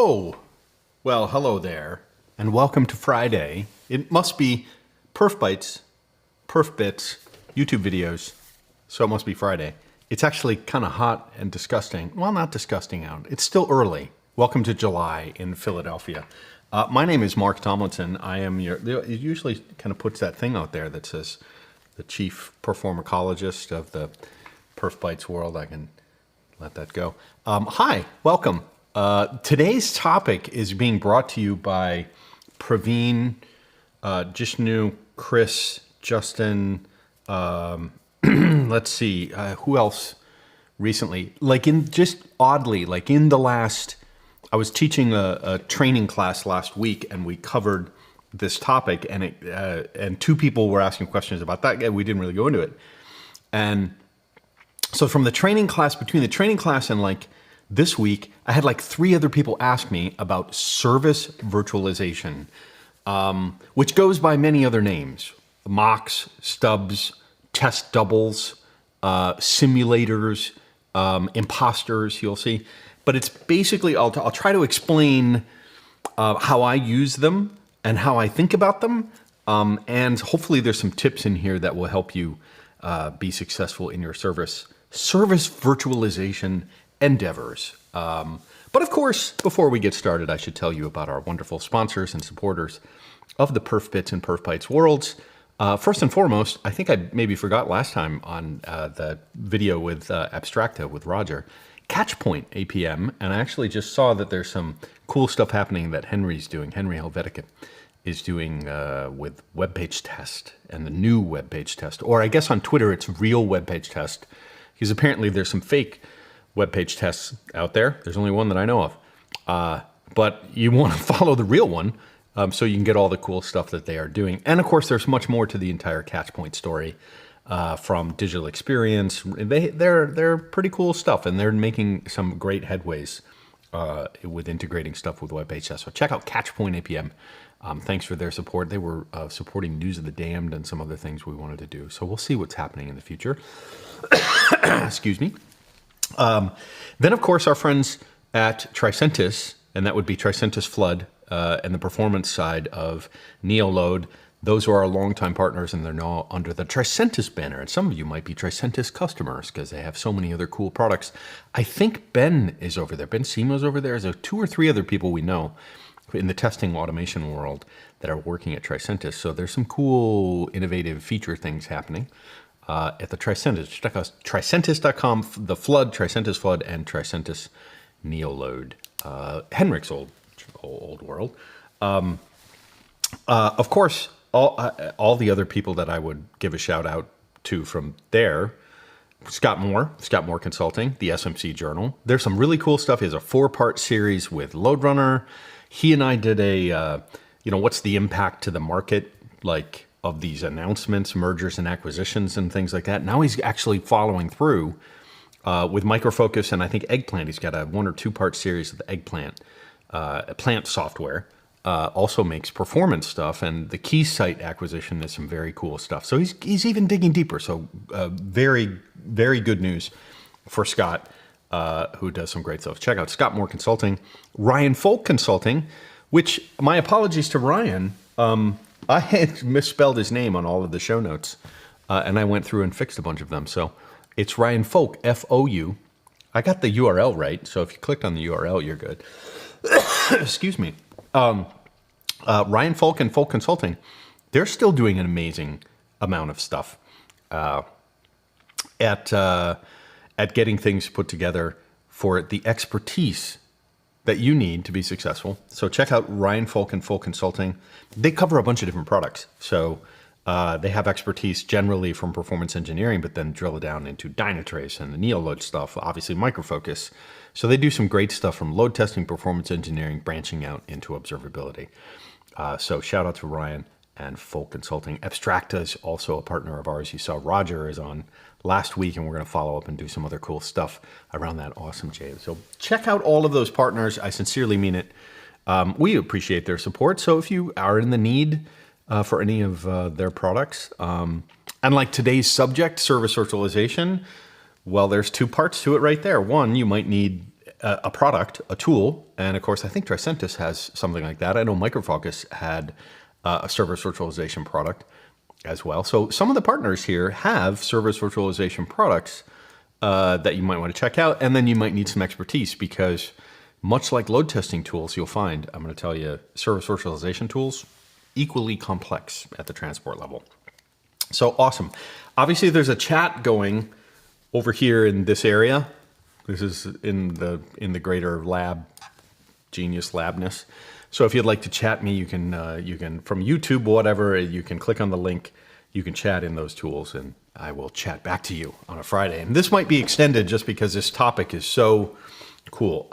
Oh, well, hello there, and welcome to Friday. It must be PerfBytes, PerfBits, YouTube videos, so it must be Friday. It's actually kind of hot and disgusting. Well, not disgusting out. It's still early. Welcome to July in Philadelphia. My name is Mark Tomlinson. I am your, it usually kind of puts that thing out there that says the chief performacologist of the PerfBytes world. I can let that go. Hi, welcome. Today's topic is being brought to you by Praveen, Jishnu, Chris, Justin, let's see, who else recently? Like in the last, I was teaching a training class last week and we covered this topic and two people were asking questions about that. And we didn't really go into it. And so from the training class, between the training class and like this week, I had like 3 other people ask me about service virtualization, which goes by many other names: mocks, stubs, test doubles, simulators, imposters, you'll see. But it's basically, I'll try to explain how I use them and how I think about them. And hopefully there's some tips in here that will help you be successful in your service virtualization endeavors. But of course, before we get started, I should tell you about our wonderful sponsors and supporters of the PerfBits and PerfBytes worlds. First and foremost, I think I maybe forgot last time on the video with Abstracta with Roger, Catchpoint APM, and I actually just saw that there's some cool stuff happening that Henry's doing, Henry Helvetica is doing with web page test and the new web page test, or I guess on Twitter it's real web page test, because apparently there's some fake web page tests out there. There's only one that I know of, but you want to follow the real one so you can get all the cool stuff that they are doing. And of course, there's much more to the entire Catchpoint story from digital experience. They're pretty cool stuff, and they're making some great headways with integrating stuff with web page tests. So check out Catchpoint APM. Thanks for their support. They were supporting News of the Damned and some other things we wanted to do. So we'll see what's happening in the future. Excuse me. Then, of course, our friends at Tricentis, and that would be Tricentis Flood and the performance side of Neoload. Those are our longtime partners, and they're now under the Tricentis banner. And some of you might be Tricentis customers because they have so many other cool products. I think Ben is over there. Ben Simo's over there. There's 2 or 3 other people we know in the testing automation world that are working at Tricentis. So there's some cool, innovative feature things happening at the Tricentis. Check out Tricentis.com, the Flood, Tricentis Flood, and Tricentis Neoload. Henrik's old world. Of course, all the other people that I would give a shout out to from there: Scott Moore Consulting, the SMC Journal. There's some really cool stuff. He has a 4-part series with LoadRunner. He and I did a, what's the impact to the market, like, of these announcements, mergers and acquisitions and things like that. Now he's actually following through with Micro Focus and I think Eggplant. He's got a 1 or 2-part series of the Eggplant plant software. Also makes performance stuff, and the Keysight acquisition is some very cool stuff. So he's even digging deeper. So very, very good news for Scott, who does some great stuff. Check out Scott Moore Consulting, Ryan Folk Consulting, which, my apologies to Ryan, I had misspelled his name on all of the show notes, and I went through and fixed a bunch of them. So it's Ryan Folk, F-O-U. I got the URL right, so if you clicked on the URL, you're good. Excuse me. Ryan Folk and Folk Consulting, they're still doing an amazing amount of stuff at getting things put together for the expertise that you need to be successful. So check out Ryan Folk and Folk Consulting. They cover a bunch of different products. So they have expertise generally from performance engineering, but then drill it down into Dynatrace and the Neoload stuff, obviously Micro Focus. So they do some great stuff from load testing, performance engineering, branching out into observability. So shout out to Ryan and Folk Consulting. Abstracta is also a partner of ours. You saw Roger is on last week, and we're going to follow up and do some other cool stuff around that awesome jam. So check out all of those partners. I sincerely mean it. We appreciate their support. So if you are in the need for any of their products, and like today's subject, service virtualization, well, there's 2 parts to it right there. One, you might need a product, a tool, and of course I think Tricentis has something like that. I know Micro Focus had a service virtualization product as well. So some of the partners here have service virtualization products that you might want to check out, and then you might need some expertise because much like load testing tools, you'll find, I'm going to tell you, service virtualization tools, equally complex at the transport level. So awesome. Obviously there's a chat going over here in this area. This is in the greater lab, genius labness. So if you'd like to chat me, you can from YouTube, whatever, you can click on the link, you can chat in those tools, and I will chat back to you on a Friday. And this might be extended just because this topic is so cool.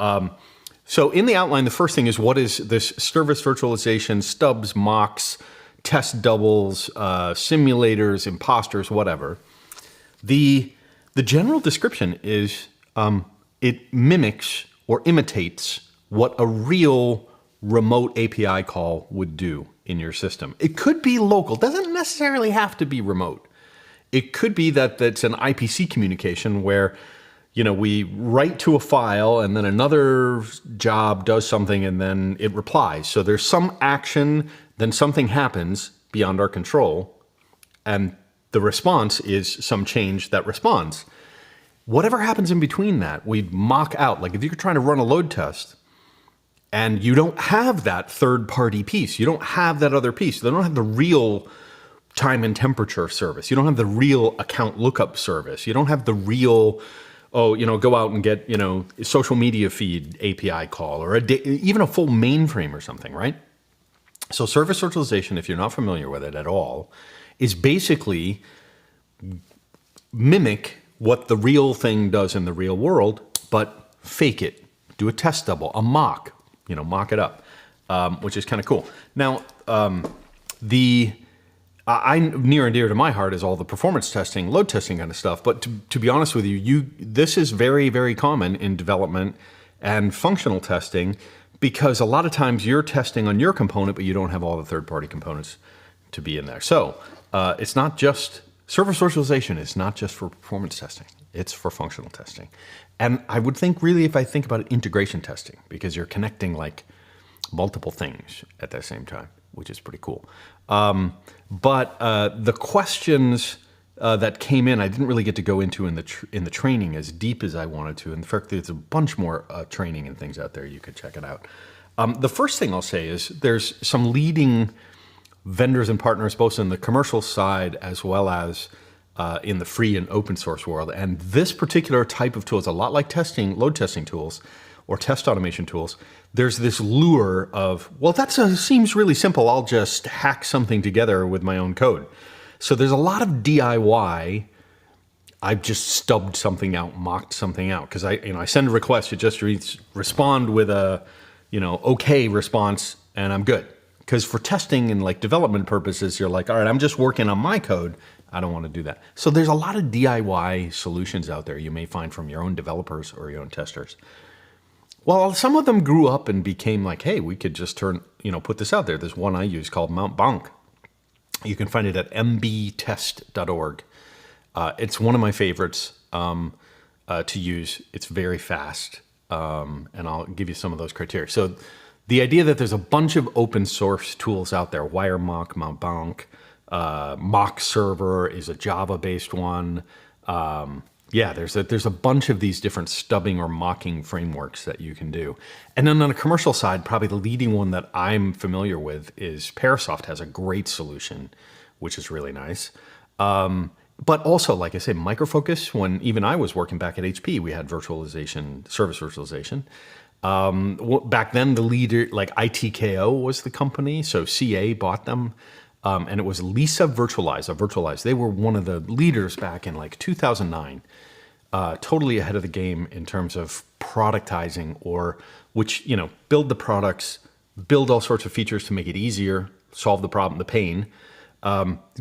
So in the outline, the first thing is, what is this service virtualization, stubs, mocks, test doubles, simulators, imposters, whatever. The general description is it mimics or imitates what a real remote API call would do in your system. It could be local, doesn't necessarily have to be remote. It could be that that's an IPC communication where, you know, we write to a file and then another job does something and then it replies. So there's some action, then something happens beyond our control, and the response is some change that responds. Whatever happens in between that, we mock out. Like if you're trying to run a load test and you don't have that third-party piece, you don't have that other piece, they don't have the real time and temperature service, you don't have the real account lookup service, you don't have the real, go out and get, social media feed API call, or even a full mainframe or something, right? So service virtualization, if you're not familiar with it at all, is basically mimic what the real thing does in the real world, but fake it. Do a test double, a mock, mock it up, which is kind of cool. Now, near and dear to my heart is all the performance testing, load testing kind of stuff. But to be honest with you, this is very, very common in development and functional testing, because a lot of times you're testing on your component, but you don't have all the third-party components to be in there. So it's not just, service virtualization is not just for performance testing, it's for functional testing. And I would think, really, if I think about it, integration testing, because you're connecting like multiple things at the same time, which is pretty cool. But the questions that came in, I didn't really get to go into in the training as deep as I wanted to. In fact, there's a bunch more training and things out there. You could check it out. The first thing I'll say is there's some leading vendors and partners, both in the commercial side as well as in the free and open source world. And this particular type of tool is a lot like load testing tools or test automation tools. There's this lure of, well, that seems really simple. I'll just hack something together with my own code. So there's a lot of DIY. I've just stubbed something out, mocked something out, because I send a request, it just respond with a okay response, and I'm good. Because for testing and like development purposes, you're like, all right, I'm just working on my code. I don't want to do that. So there's a lot of DIY solutions out there you may find from your own developers or your own testers. Well, some of them grew up and became like, hey, we could just put this out there. There's one I use called Mount Bonk. You can find it at mbtest.org. It's one of my favorites to use. It's very fast, and I'll give you some of those criteria. So the idea that there's a bunch of open source tools out there, WireMock, Mount Bonk, Mock Server is a Java-based one. There's a bunch of these different stubbing or mocking frameworks that you can do. And then on the commercial side, probably the leading one that I'm familiar with is Parasoft has a great solution, which is really nice. But also, like I say, Micro Focus, when even I was working back at HP, we had virtualization, service virtualization. Back then, the leader, like ITKO was the company, so CA bought them. And it was Lisa Virtualize. They were one of the leaders back in like 2009, totally ahead of the game in terms of productizing, build the products, build all sorts of features to make it easier, solve the problem, the pain,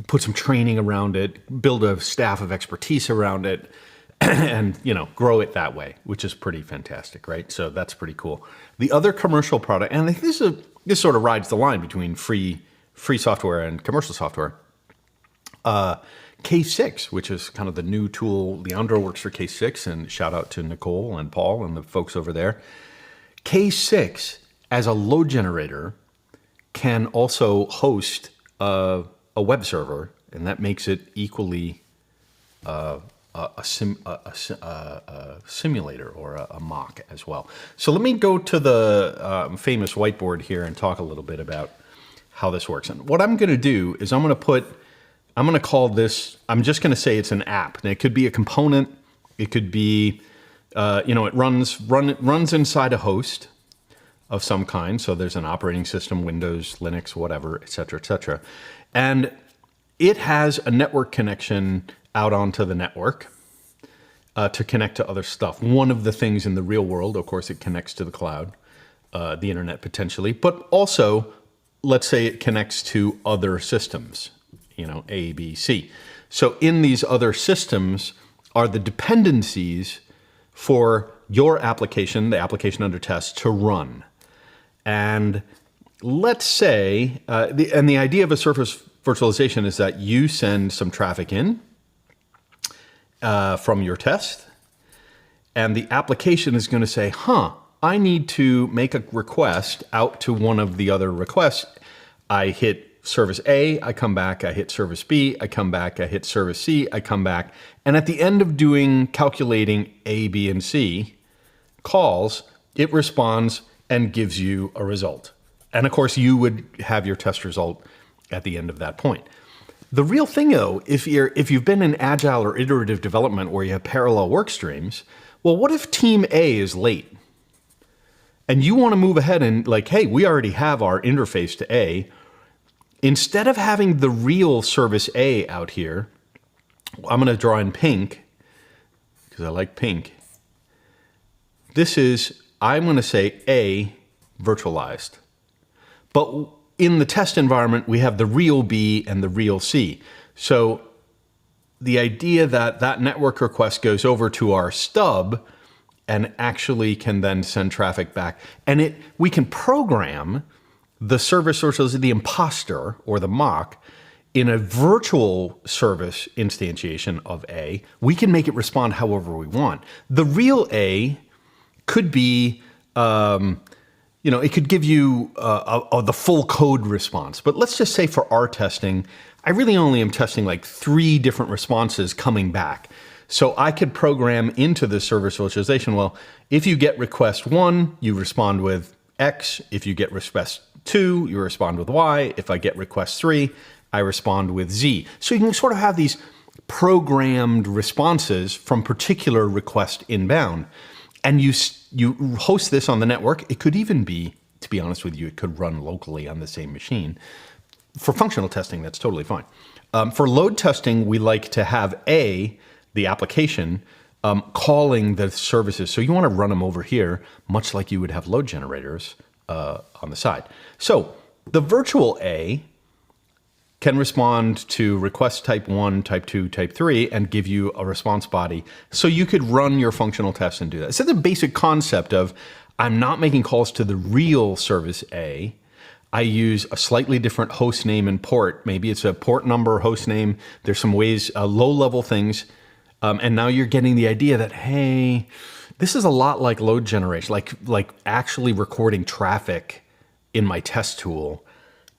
put some training around it, build a staff of expertise around it, and grow it that way, which is pretty fantastic, right? So that's pretty cool. The other commercial product, and I think this sort of rides the line between free software and commercial software. K6, which is kind of the new tool. Leandro works for K6, and shout out to Nicole and Paul and the folks over there. K6, as a load generator, can also host a web server, and that makes it equally a simulator or a mock as well. So let me go to the famous whiteboard here and talk a little bit about how this works. And what I'm going to do is I'm going to call this, I'm just going to say it's an app. And it could be a component. It could be, it runs inside a host of some kind. So there's an operating system, Windows, Linux, whatever, et cetera, et cetera. And it has a network connection out onto the network to connect to other stuff. One of the things in the real world, of course, it connects to the cloud, the internet potentially, but also, let's say it connects to other systems, A, B, C. So in these other systems are the dependencies for your application, the application under test, to run. And let's say, the idea of a service virtualization is that you send some traffic in from your test, and the application is going to say, I need to make a request out to one of the other requests. I hit service A, I come back, I hit service B, I come back, I hit service C, I come back. And at the end of calculating A, B, and C calls, it responds and gives you a result. And of course, you would have your test result at the end of that point. The real thing, though, if you've been in agile or iterative development where you have parallel work streams, well, what if team A is late? And you want to move ahead and hey, we already have our interface to A. Instead of having the real service A out here, I'm going to draw in pink because I like pink. I'm going to say A virtualized. But in the test environment, we have the real B and the real C. So the idea that network request goes over to our stub and actually can then send traffic back. And we can program the service virtualization, the imposter or the mock, in a virtual service instantiation of A. We can make it respond however we want. The real A could be, it could give you the full code response. But let's just say for our testing, I really only am testing 3 different responses coming back. So I could program into the service virtualization, well, if you get request 1, you respond with X. If you get request 2, you respond with Y. If I get request 3, I respond with Z. So you can sort of have these programmed responses from particular request inbound. And you host this on the network. It could even be, to be honest with you, it could run locally on the same machine. For functional testing, that's totally fine. For load testing, we like to have the application, calling the services. So you want to run them over here, much like you would have load generators on the side. So the virtual A can respond to request type 1, type 2, type 3, and give you a response body. So you could run your functional tests and do that. So the basic concept of, I'm not making calls to the real service A. I use a slightly different host name and port. Maybe it's a port number, host name. There's some ways, low-level things. And now you're getting the idea that, hey, this is a lot like load generation, like actually recording traffic in my test tool.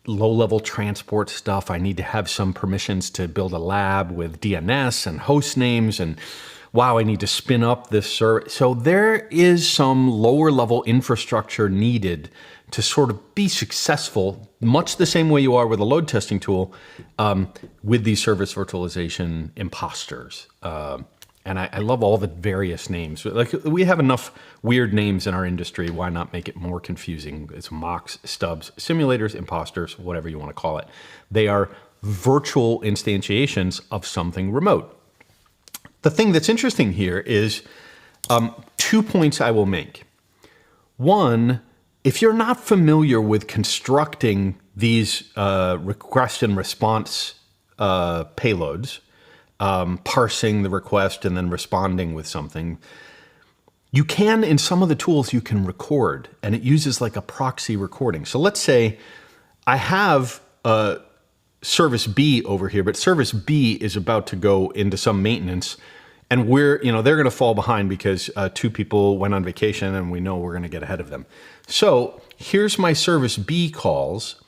Low-level transport stuff. I need to have some permissions to build a lab with DNS and host names, and wow, I need to spin up this service. So there is some lower-level infrastructure needed to sort of be successful, much the same way you are with a load testing tool, with these service virtualization imposters. And I love all the various names. We have enough weird names in our industry. Why not make it more confusing? It's mocks, stubs, simulators, imposters, whatever you want to call it. They are virtual instantiations of something remote. The thing that's interesting here is 2 points I will make. One, if you're not familiar with constructing these request and response payloads, parsing the request and then responding with something, you can, in some of the tools, you can record, and it uses like a proxy recording. So let's say I have service B over here, but service B is about to go into some maintenance, and they're going to fall behind because 2 people went on vacation, and we know we're going to get ahead of them. So here's my service B calls.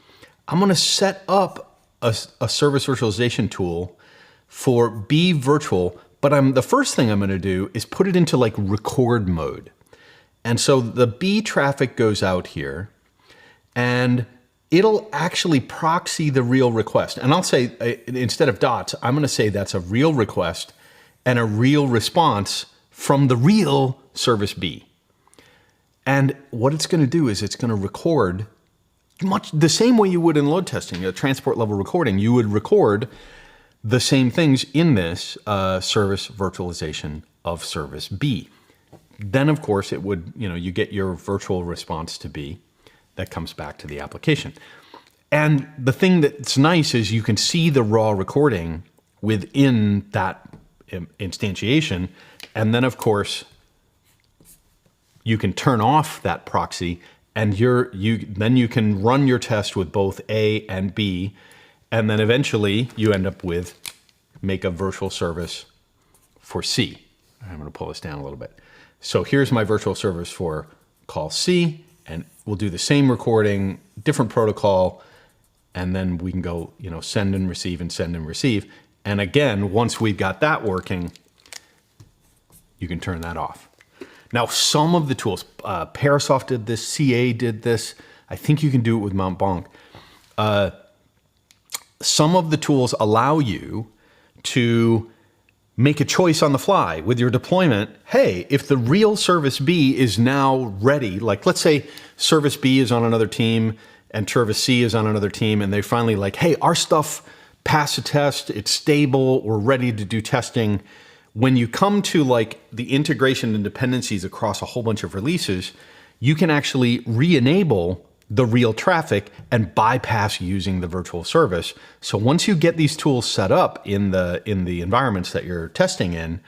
I'm going to set up a service virtualization tool for B virtual, but the first thing I'm going to do is put it into like record mode. And so the B traffic goes out here, and it'll actually proxy the real request. And I'll say, instead of dots, I'm going to say that's a real request and a real response from the real service B. And what it's going to do is it's going to record much the same way you would in load testing, a transport level recording. You would record the same things in this service virtualization of service B. Then, of course, it would, you get your virtual response to B that comes back to the application. And the thing that's nice is you can see the raw recording within that instantiation. And then, of course, you can turn off that proxy, and then you can run your test with both A and B. And then eventually you end up with make a virtual service for C. I'm going to pull this down a little bit. So here's my virtual service for call C, and we'll do the same recording, different protocol, and then we can go, send and receive and send and receive. And again, once we've got that working, you can turn that off. Now, some of the tools, Parasoft did this, CA did this. I think you can do it with Mount Blanc. Some of the tools allow you to make a choice on the fly with your deployment. Hey, if the real service B is now ready, like let's say service B is on another team and service C is on another team, and they finally like, hey, our stuff passed a test, it's stable, we're ready to do testing. When you come to like the integration and dependencies across a whole bunch of releases, you can actually re-enable the real traffic and bypass using the virtual service. So once you get these tools set up in the environments that you're testing in,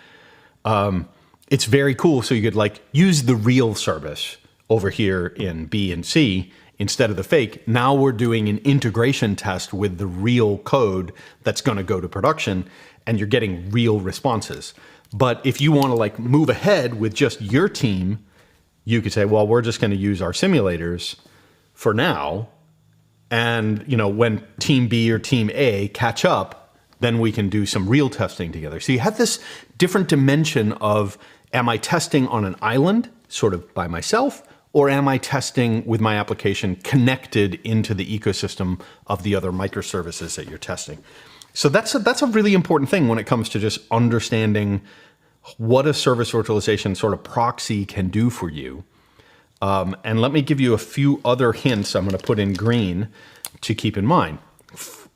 it's very cool. So you could like use the real service over here in B and C instead of the fake. Now we're doing an integration test with the real code that's going to go to production, and you're getting real responses. But if you want to like move ahead with just your team, you could say, well, we're just going to use our simulators for now, and when team B or team A catch up, then we can do some real testing together. So you have this different dimension of, am I testing on an island, sort of by myself, or am I testing with my application connected into the ecosystem of the other microservices that you're testing? So that's a really important thing when it comes to just understanding what a service virtualization sort of proxy can do for you. And let me give you a few other hints I'm going to put in green to keep in mind.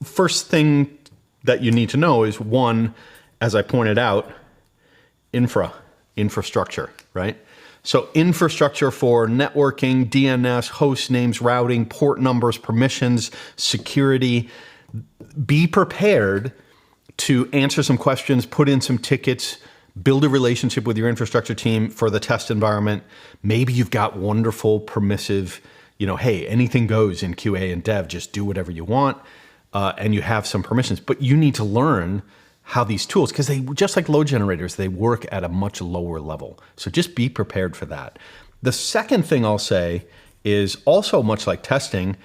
First thing that you need to know is, one, as I pointed out, infrastructure, right? So infrastructure for networking, DNS, host names, routing, port numbers, permissions, security. Be prepared to answer some questions, put in some tickets, build a relationship with your infrastructure team for the test environment. Maybe you've got wonderful, permissive, hey, anything goes in QA and dev, just do whatever you want, and you have some permissions. But you need to learn how these tools, because they, just like load generators, they work at a much lower level. So just be prepared for that. The second thing I'll say is also much like testing,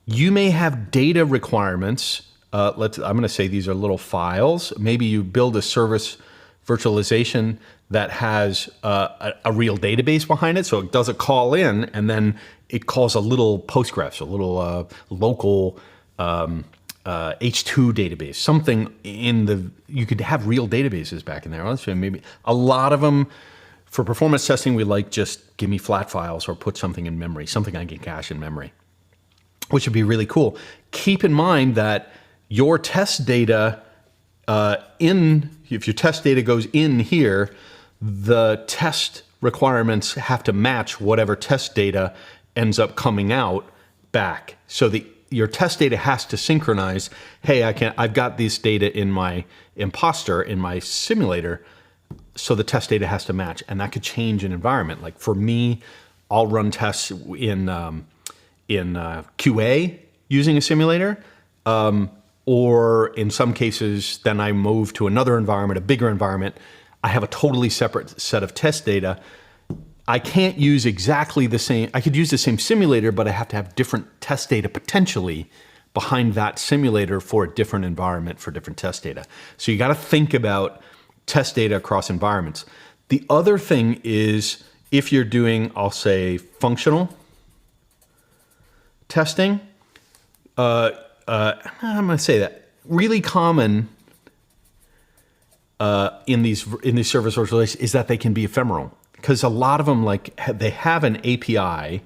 you may have data requirements. I'm going to say these are little files. Maybe you build a service virtualization that has a real database behind it. So it does a call in, and then it calls a little Postgres, a little local H2 database, something you could have real databases back in there. So maybe a lot of them for performance testing, we like just give me flat files or put something in memory, something I can cache in memory, which would be really cool. Keep in mind that your test data if your test data goes in here, the test requirements have to match whatever test data ends up coming out back. So your test data has to synchronize. Hey, I've got this data in my imposter, in my simulator, so the test data has to match, and that could change an environment. Like for me, I'll run tests in QA using a simulator. or in some cases, then I move to another environment, a bigger environment. I have a totally separate set of test data. I can't use exactly the same, I could use the same simulator, but I have to have different test data potentially behind that simulator for a different environment for different test data. So you got to think about test data across environments. The other thing is if you're doing, I'll say, functional testing, I'm going to say that really common in these service virtualization is that they can be ephemeral, because a lot of them they have an API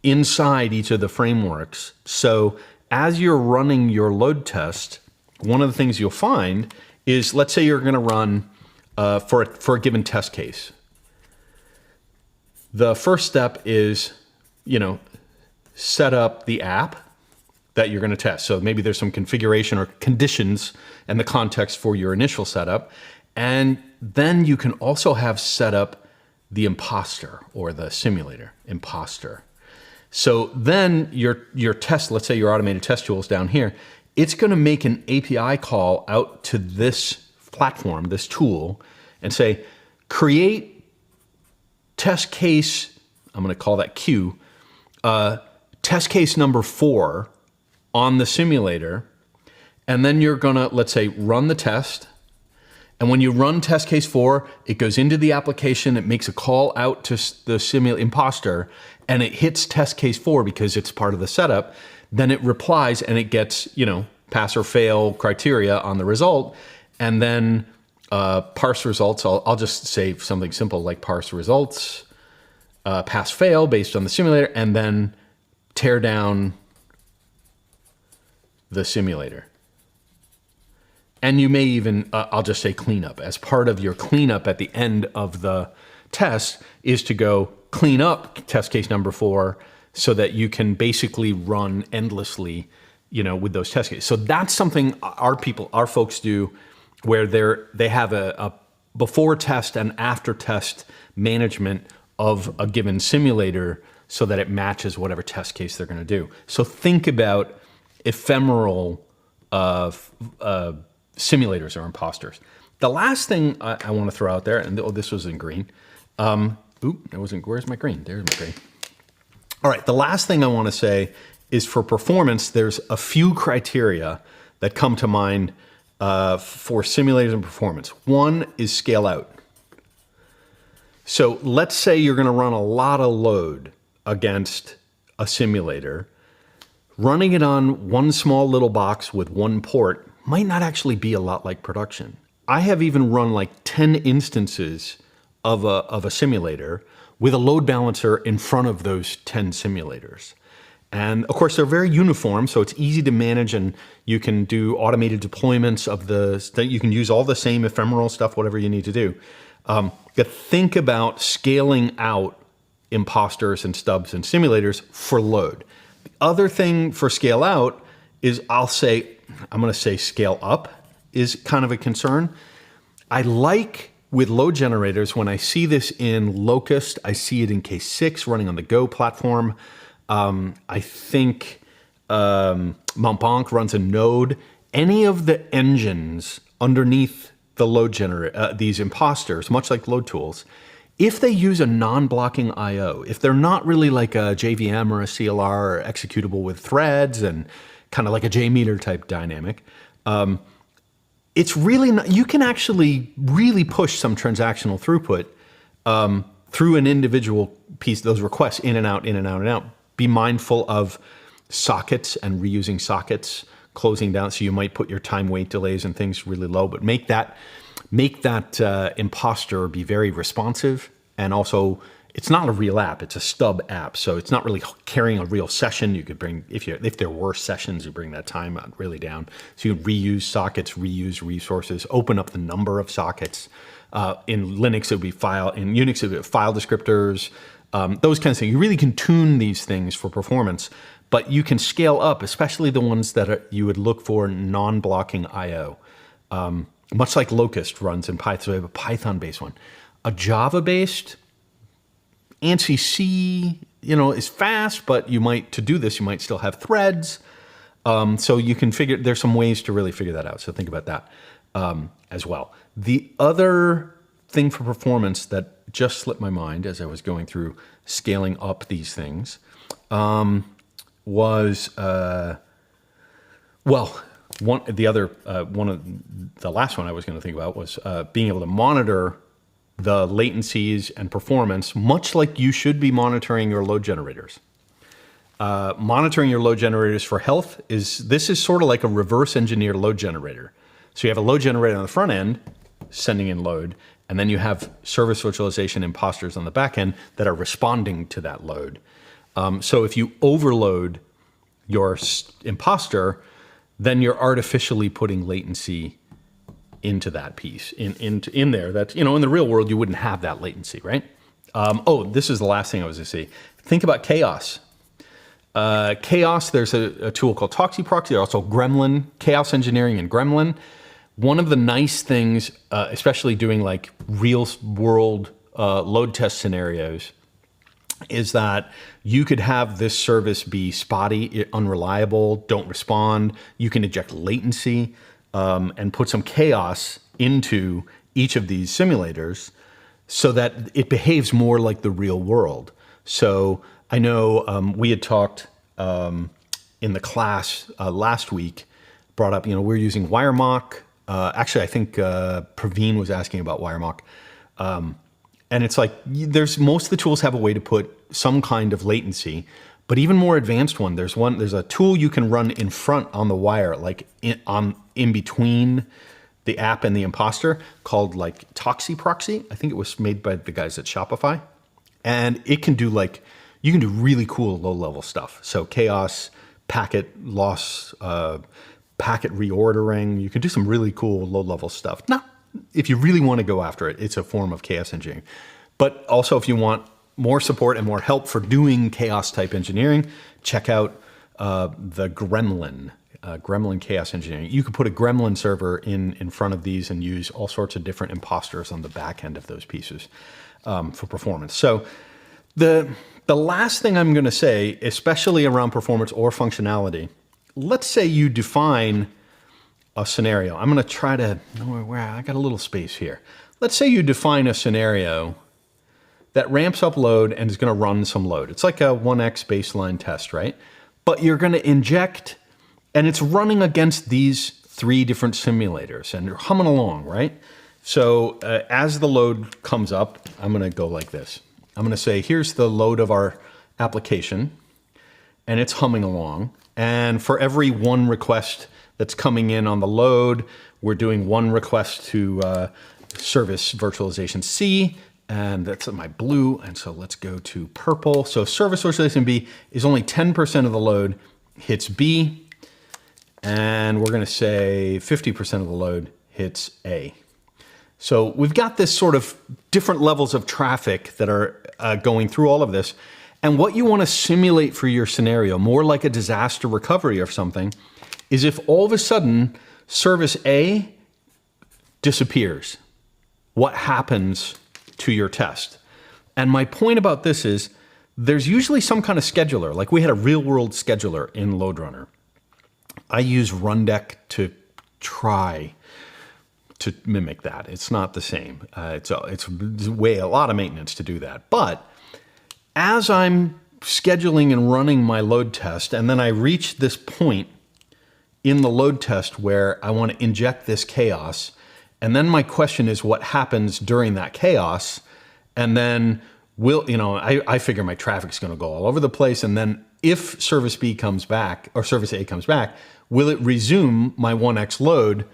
inside each of the frameworks. So as you're running your load test, one of the things you'll find is, let's say you're going to run for a given test case. The first step is, set up the app that you're going to test. So maybe there's some configuration or conditions and the context for your initial setup. And then you can also have set up the imposter or the simulator imposter. So then your test, let's say your automated test tool is down here, it's going to make an API call out to this platform, this tool, and say, create test case, I'm going to call that Q, test case number 4 on the simulator. And then you're going to, let's say, run the test. And when you run test case 4, it goes into the application, it makes a call out to the imposter, and it hits test case 4 because it's part of the setup. Then it replies and it gets, pass or fail criteria on the result. And then parse results, I'll just say something simple like parse results, pass fail based on the simulator, and then tear down the simulator. And you may even, I'll just say cleanup. As part of your cleanup at the end of the test is to go clean up test case number 4 so that you can basically run endlessly, with those test cases. So that's something our folks do, where they have a before test and after test management of a given simulator so that it matches whatever test case they're going to do. So think about ephemeral simulators or imposters. The last thing I want to throw out there, and this was in green. Where's my green? There's my green. All right, the last thing I want to say is for performance, there's a few criteria that come to mind for simulators and performance. One is scale out. So let's say you're going to run a lot of load against a simulator. Running it on one small little box with one port might not actually be a lot like production. I have even run like 10 instances of a simulator with a load balancer in front of those 10 simulators. And of course, they're very uniform, so it's easy to manage, and you can do automated deployments you can use all the same ephemeral stuff, whatever you need to do. But think about scaling out imposters and stubs and simulators for load. The other thing for scale out is I'm going to say scale up is kind of a concern. I like with load generators, when I see this in Locust, I see it in Case 6 running on the Go platform. I think Montbank runs a node. Any of the engines underneath the load generator, these imposters, much like load tools, if they use a non-blocking I/O, if they're not really like a JVM or a CLR or executable with threads and kind of like a JMeter type dynamic, it's really not, you can actually really push some transactional throughput through an individual piece, those requests in and out, in and out, and out. Be mindful of sockets and reusing sockets, closing down. So you might put your time wait delays and things really low, but make that imposter be very responsive. And also, it's not a real app; it's a stub app, so it's not really carrying a real session. You could bring, if there were sessions, you bring that time really down. So you can reuse sockets, reuse resources, open up the number of sockets. In Linux, it would be file. In Unix, it would be file descriptors. Those kinds of things. You really can tune these things for performance, but you can scale up, especially the ones that you would look for non-blocking I/O. Much like Locust runs in Python, so we have a Python-based one. A Java-based ANSI C, is fast, but to do this, you might still have threads. So you can figure, there's some ways to really figure that out. So think about that as well. The other thing for performance that just slipped my mind as I was going through scaling up these things was, one of the last one I was going to think about was being able to monitor the latencies and performance, much like you should be monitoring your load generators. Monitoring your load generators for health this is sort of like a reverse engineered load generator. So you have a load generator on the front end sending in load, and then you have service virtualization imposters on the back end that are responding to that load. So if you overload your imposter, then you're artificially putting latency into that piece, in there. That, in the real world, you wouldn't have that latency, right? This is the last thing I was going to say. Think about chaos. Chaos, there's a tool called Proxy, also Gremlin, Chaos Engineering and Gremlin. One of the nice things, especially doing like real world load test scenarios, is that you could have this service be spotty, unreliable, don't respond. You can inject latency and put some chaos into each of these simulators so that it behaves more like the real world. So I know we had talked in the class last week, brought up, we're using WireMock. Actually, I think Praveen was asking about WireMock. And it's like, most of the tools have a way to put some kind of latency, but even more advanced one, there's a tool you can run in front on the wire, like in between the app and the imposter, called like Proxy. I think it was made by the guys at Shopify. And it can do you can do really cool low-level stuff. So chaos, packet loss, packet reordering. You can do some really cool low-level stuff. Now, if you really want to go after it, it's a form of chaos engineering. But also, if you want more support and more help for doing chaos-type engineering, check out the Gremlin, Gremlin Chaos Engineering. You could put a Gremlin server in front of these and use all sorts of different imposters on the back end of those pieces for performance. So the last thing I'm going to say, especially around performance or functionality, let's say you define a scenario. I'm going to try to, I got a little space here. Let's say you define a scenario that ramps up load and is going to run some load. It's like a 1x baseline test, right? But you're going to inject, and it's running against these 3 different simulators, and you're humming along, right? So as the load comes up, I'm going to go like this. I'm going to say, here's the load of our application, and it's humming along. And for every one request that's coming in on the load, we're doing one request to Service Virtualization C, and that's my blue. And so let's go to purple. So Service Virtualization B is only 10% of the load hits B, and we're going to say 50% of the load hits A. So we've got this sort of different levels of traffic that are going through all of this. And what you want to simulate for your scenario, more like a disaster recovery or something, is if all of a sudden service A disappears, what happens to your test? And my point about this is there's usually some kind of scheduler. Like we had a real world scheduler in LoadRunner. I use Rundeck to try to mimic that. It's not the same. It's a lot of maintenance to do that. But as I'm scheduling and running my load test, and then I reach this point in the load test where I want to inject this chaos, and then my question is what happens during that chaos, and then I figure my traffic's going to go all over the place, and then if service B comes back, or service A comes back, will it resume my 1x load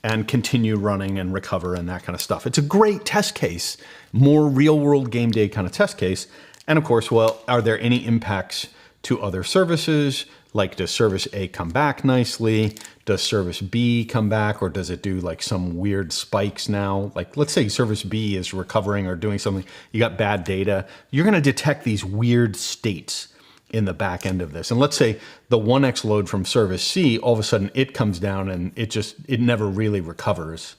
and continue running and recover and that kind of stuff? It's a great test case, more real world game day kind of test case. And of course, well, are there any impacts to other services? Like, does service A come back nicely? Does service B come back, or does it do like some weird spikes now? Like, let's say service B is recovering or doing something, you got bad data. You're going to detect these weird states in the back end of this. And let's say the 1x load from service C, all of a sudden it comes down and it never really recovers.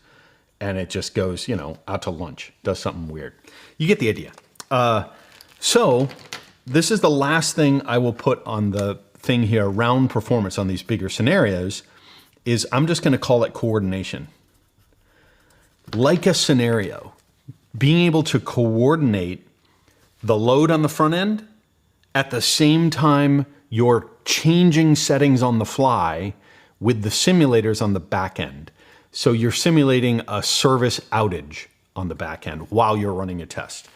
And it just goes, out to lunch, does something weird. You get the idea. So this is the last thing I will put on the thing here around performance on these bigger scenarios is I'm just going to call it coordination. Like a scenario, being able to coordinate the load on the front end at the same time you're changing settings on the fly with the simulators on the back end. So you're simulating a service outage on the back end while you're running a test.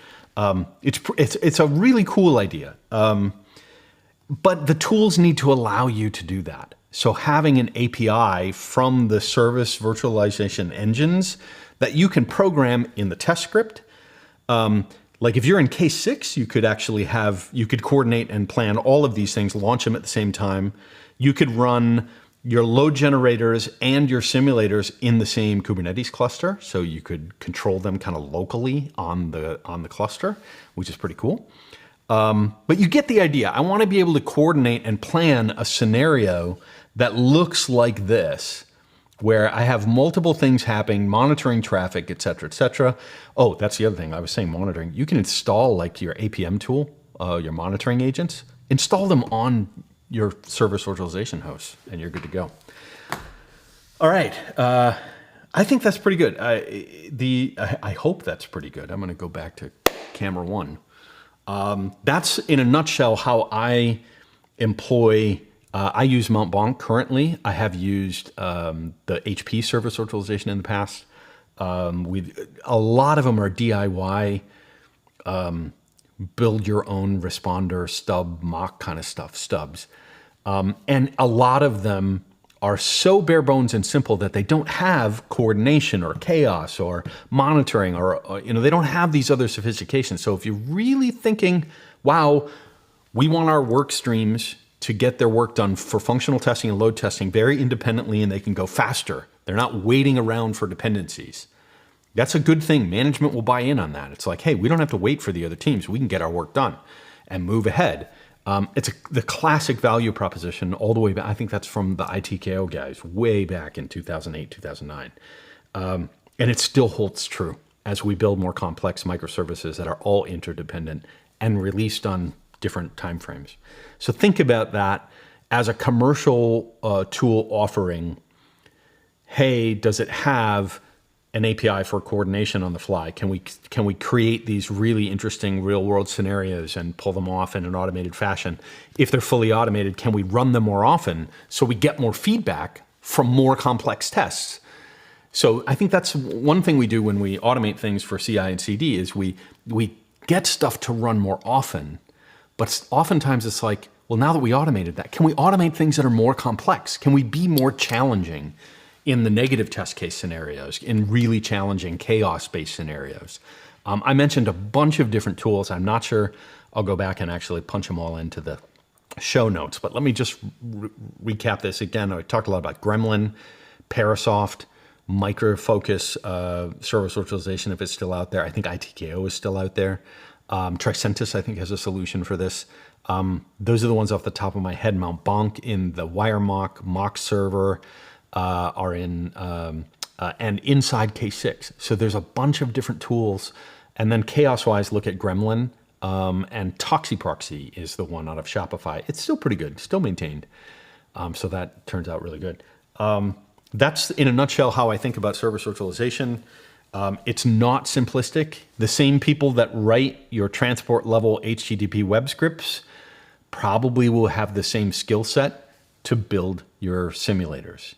It's a really cool idea. But the tools need to allow you to do that. So having an API from the service virtualization engines that you can program in the test script. Like if you're in case 6, you could actually you could coordinate and plan all of these things, launch them at the same time. You could run your load generators and your simulators in the same Kubernetes cluster. So you could control them kind of locally on the cluster, which is pretty cool. But you get the idea. I want to be able to coordinate and plan a scenario that looks like this, where I have multiple things happening, monitoring traffic, et cetera, et cetera. Oh, that's the other thing. I was saying monitoring. You can install like your APM tool, your monitoring agents, install them on your service virtualization hosts, and you're good to go. All right. I think that's pretty good. I hope that's pretty good. I'm going to go back to camera 1. That's in a nutshell how I employ. I use Mount Blanc currently. I have used the HP service virtualization in the past. A lot of them are DIY, build your own responder stub mock kind of stuff, stubs. And a lot of them are so bare bones and simple that they don't have coordination or chaos or monitoring or they don't have these other sophistications. So if you're really thinking, wow, we want our work streams to get their work done for functional testing and load testing very independently, and they can go faster. They're not waiting around for dependencies. That's a good thing. Management will buy in on that. It's like, hey, we don't have to wait for the other teams. We can get our work done and move ahead. It's the classic value proposition all the way back. I think that's from the ITKO guys way back in 2008, 2009. And it still holds true as we build more complex microservices that are all interdependent and released on different timeframes. So think about that as a commercial tool offering. Hey, does it have an API for coordination on the fly? Can we create these really interesting real world scenarios and pull them off in an automated fashion? If they're fully automated, can we run them more often so we get more feedback from more complex tests? So I think that's one thing we do when we automate things for CI and CD is we get stuff to run more often. But oftentimes it's like, well, now that we automated that, can we automate things that are more complex? Can we be more challenging in the negative test case scenarios, in really challenging chaos-based scenarios? I mentioned a bunch of different tools. I'm not sure I'll go back and actually punch them all into the show notes, but let me just recap this again. I talked a lot about Gremlin, Parasoft, Micro Focus, Service Virtualization, if it's still out there. I think ITKO is still out there. Tricentis, I think, has a solution for this. Those are the ones off the top of my head. Mount Blanc in the WireMock, mock server are in, and inside K6. So there's a bunch of different tools. And then chaos-wise, look at Gremlin, and Proxy is the one out of Shopify. It's still pretty good, still maintained. So that turns out really good. That's in a nutshell how I think about service virtualization. It's not simplistic. The same people that write your transport level HTTP web scripts probably will have the same skill set to build your simulators,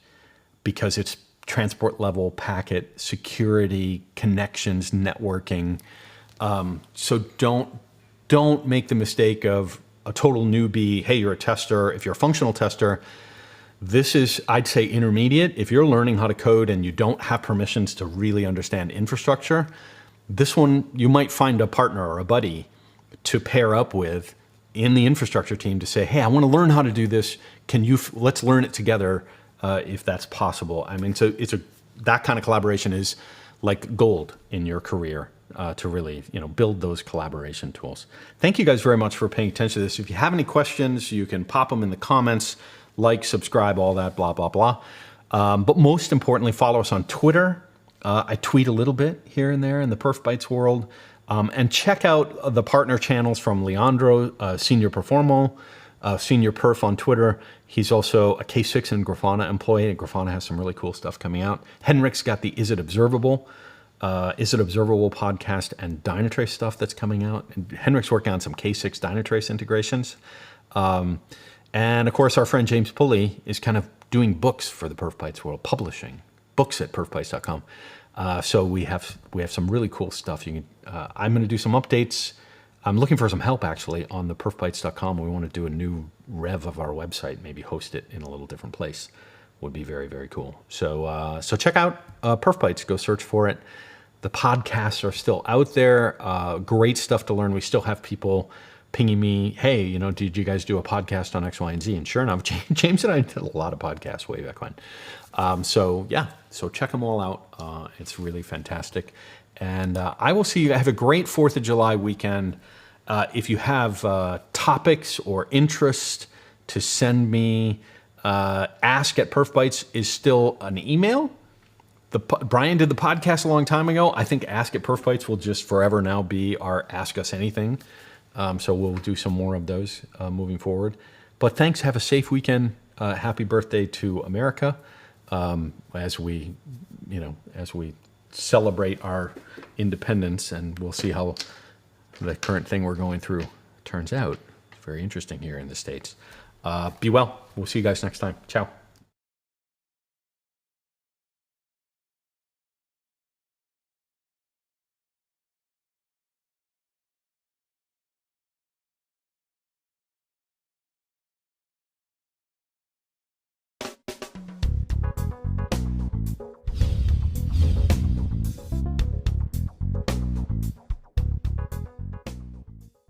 because it's transport level packet security, connections, networking. So don't make the mistake of a total newbie. Hey, you're a tester. If you're a functional tester, this is, I'd say, intermediate. If you're learning how to code and you don't have permissions to really understand infrastructure, this one, you might find a partner or a buddy to pair up with in the infrastructure team to say, hey, I want to learn how to do this. Let's learn it together if that's possible. I mean, so that kind of collaboration is like gold in your career to really, build those collaboration tools. Thank you guys very much for paying attention to this. If you have any questions, you can pop them in the comments. Like, subscribe, all that, blah, blah, blah. But most importantly, follow us on Twitter. I tweet a little bit here and there in the PerfBytes world. And check out the partner channels from Leandro, Senior Performo, senior perf on Twitter. He's also a K6 and Grafana employee. And Grafana has some really cool stuff coming out. Henrik's got the Is It Observable podcast and Dynatrace stuff that's coming out. And Henrik's working on some K6 Dynatrace integrations. And of course, our friend James Pulley is kind of doing books for the PerfBytes world, publishing books at perfbytes.com. So we have some really cool stuff. I'm going to do some updates. I'm looking for some help actually on the perfbytes.com. We want to do a new rev of our website, maybe host it in a little different place. Would be very, very cool. So check out PerfBytes. Go search for it. The podcasts are still out there. Great stuff to learn. We still have people pinging me, hey, did you guys do a podcast on X, Y, and Z? And sure enough, James and I did a lot of podcasts way back when. So check them all out. It's really fantastic. And I will see you. Have a great 4th of July weekend. If you have topics or interest to send me, ask@perfbytes is still an email. Brian did the podcast a long time ago. I think ask@perfbytes will just forever now be our Ask Us Anything. So we'll do some more of those moving forward. But thanks. Have a safe weekend. Happy birthday to America as we celebrate our independence, and we'll see how the current thing we're going through turns out. It's very interesting here in the States. Be well. We'll see you guys next time. Ciao.